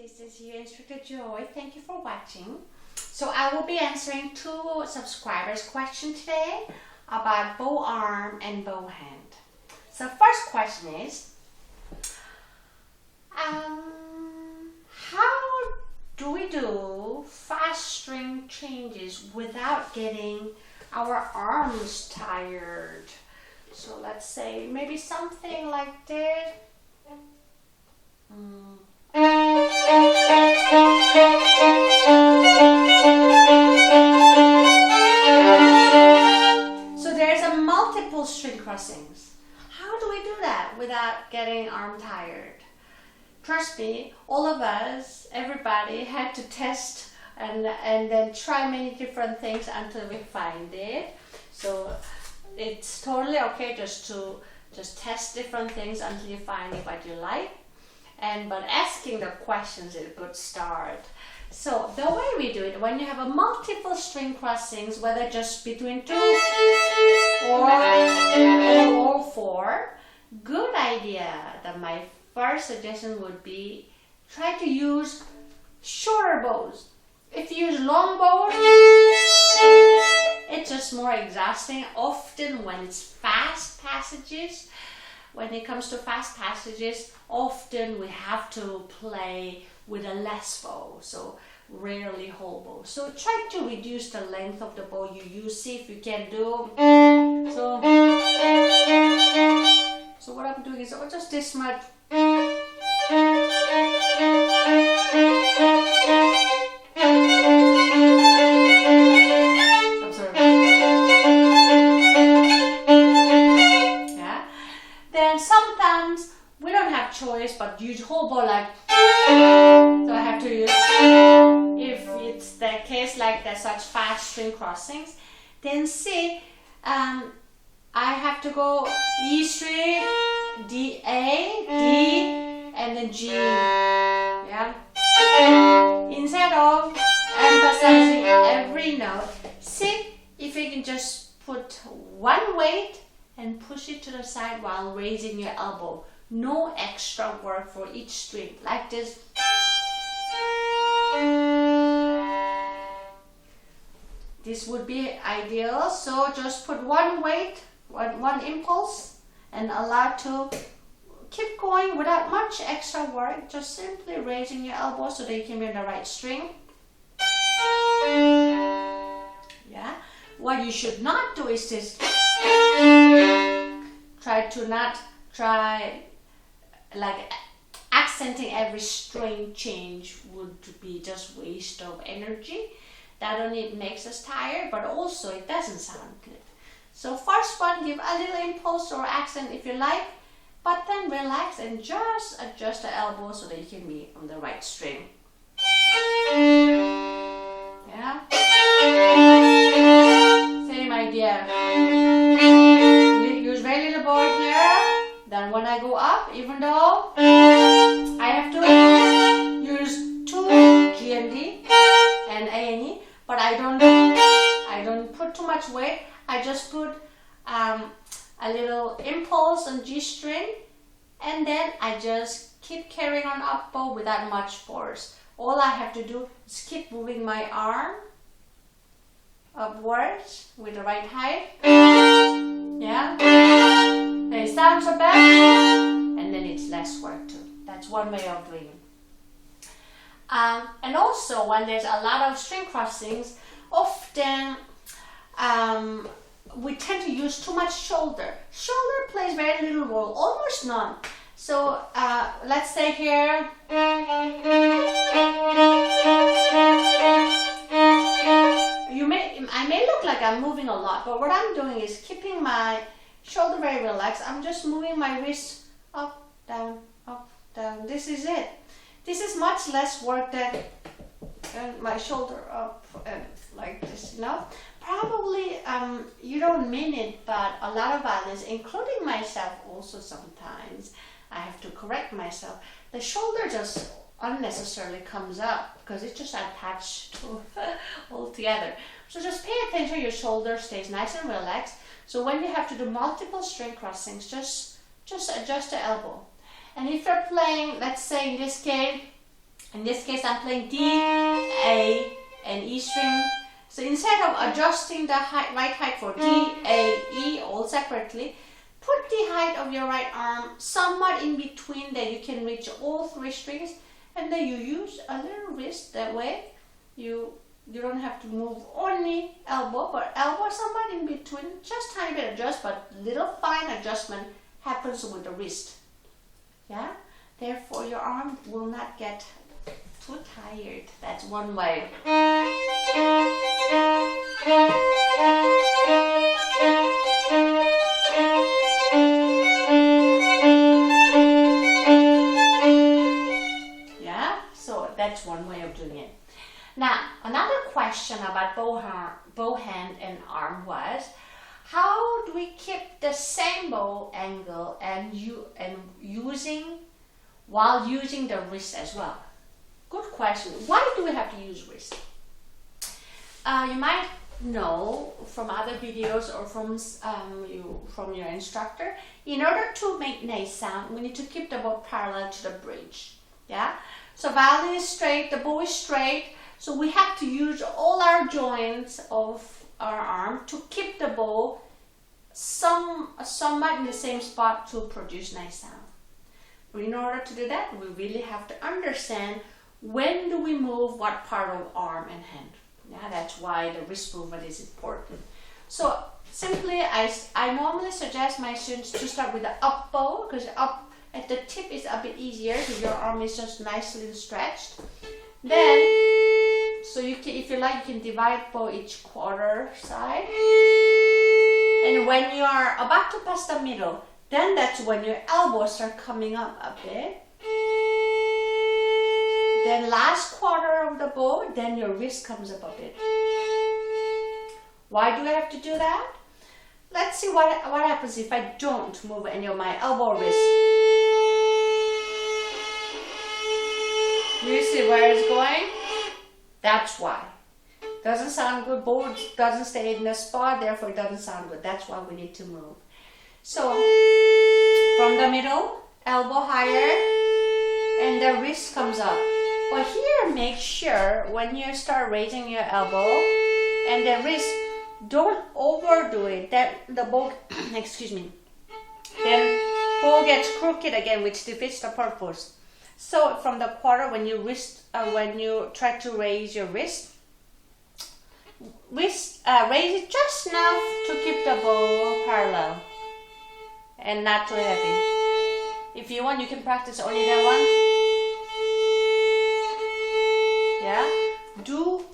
this is your instructor Joy. Thank you for watching. So I will be answering 2 subscribers' questions today about bow arm and bow hand. So first question is, how do we do fast string changes without getting our arms tired? So let's say maybe something like this. So there's a multiple string crossings. How do we do that without getting arm tired? Trust me, all of us, everybody had to test and then try many different things until we find it. So it's totally okay just test different things until you find what you like. But asking the questions is a good start. So the way we do it, when you have a multiple string crossings, whether just between 2 or all 4, good idea that my first suggestion would be try to use shorter bows. If you use long bows, it's just more exhausting. Often when it's fast passages, when it comes to fast passages, often we have to play with a less bow, so rarely whole bow. So try to reduce the length of the bow you use, see if you can do. So what I'm doing is just this much. Sometimes we don't have choice but use whole bow like, so I have to use, if it's the case like there's such fast string crossings, then see, I have to go E string, D, A, D, and then G, yeah, instead of emphasizing every note, see if you can just put one weight and push it to the side while raising your elbow. No extra work for each string, like this. This would be ideal, so just put one weight, one impulse, and allow to keep going without much extra work, just simply raising your elbow so that you can be on the right string. Yeah. What you should not do is this. Try like accenting every string change would be just waste of energy. Not only it makes us tired, but also it doesn't sound good. So first one, give a little impulse or accent if you like, but then relax and just adjust the elbow so that you can be on the right string. Yeah. Same idea. Use very little bow here. Then when I go up, even though I have to use 2 G and D and A and E, but I don't put too much weight. I just put a little impulse on G string, and then I just keep carrying on up bow without much force. All I have to do is keep moving my arm upwards with the right height. Yeah. It sounds so bad, and then it's less work too. That's one way of doing it. And also when there's a lot of string crossings, often we tend to use too much shoulder. Shoulder plays very little role, almost none. So let's say here, I may look like I'm moving a lot, but what I'm doing is keeping my shoulder very relaxed. I'm just moving my wrist up, down, up, down. This is it. This is much less work than my shoulder up and like this, you know. Probably you don't mean it, but a lot of violinists, including myself also sometimes, I have to correct myself. The shoulder just unnecessarily comes up because it's just attached to all together. So just pay attention your shoulder stays nice and relaxed. So when you have to do multiple string crossings, just adjust the elbow. And if you're playing, let's say in this case, In this case, I'm playing D, A, and E string. So instead of adjusting the right height for D, A, E all separately, put the height of your right arm somewhat in between that you can reach all 3 strings, and then you use a little wrist. That way you don't have to move only elbow, but elbow somewhat in between, just tiny bit adjust, but little fine adjustment happens with the wrist. Yeah, therefore your arm will not get too tired. That's one way. Yeah, so that's one way of doing it. Now, another question about bow hand and arm was, how do we keep the same bow angle while using the wrist as well? Good question. Why do we have to use wrist? You might know from other videos or from your instructor, in order to make nice sound, we need to keep the bow parallel to the bridge. Yeah. So violin is straight, the bow is straight. So we have to use all our joints of our arm to keep the bow somewhat in the same spot to produce nice sound. But in order to do that, we really have to understand when do we move what part of arm and hand. Yeah, that's why the wrist movement is important. So simply, I normally suggest my students to start with the up bow, because up at the tip is a bit easier because your arm is just nicely stretched. Then, so you can, if you like, you can divide bow each quarter side. And when you are about to pass the middle, then that's when your elbows start coming up a bit. Then last quarter of the bow, then your wrist comes up a bit. Why do I have to do that? Let's see what happens if I don't move any of my elbow wrist. You see where it's going? That's why. Doesn't sound good, bow doesn't stay in the spot, therefore it doesn't sound good. That's why we need to move. So, from the middle, elbow higher, and the wrist comes up. But here, make sure when you start raising your elbow and the wrist, don't overdo it. That the bow, excuse me, then bow gets crooked again, which defeats the purpose. So from the quarter, when you try to raise your wrist, raise it just enough to keep the bow parallel and not too heavy. If you want, you can practice only that one. Yeah, do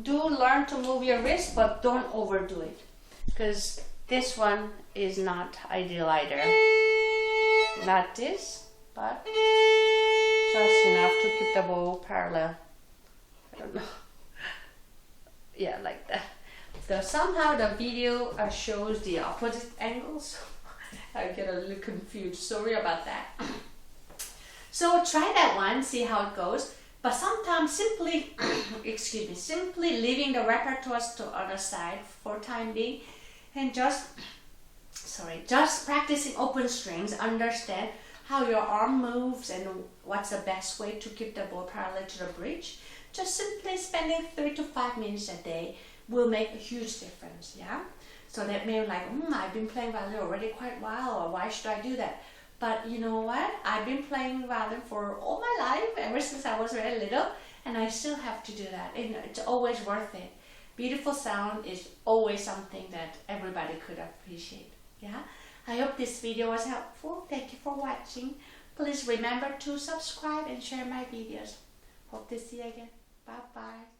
learn to move your wrist, but don't overdo it, because this one is not ideal either. Not this, but just enough to keep the bow parallel. I don't know. Yeah, like that. So somehow the video shows the opposite angles. I get a little confused. Sorry about that. So try that one, see how it goes. But sometimes simply, excuse me, simply leaving the repertoire to the other side for time being, and just practicing open strings, understand how your arm moves and what's the best way to keep the bow parallel to the bridge. Just simply spending 3 to 5 minutes a day will make a huge difference, yeah? So that may be like, I've been playing violin already quite a while, or why should I do that? But you know what? I've been playing violin for all my life, ever since I was very little, and I still have to do that. And it's always worth it. Beautiful sound is always something that everybody could appreciate. Yeah? I hope this video was helpful. Thank you for watching. Please remember to subscribe and share my videos. Hope to see you again. Bye-bye.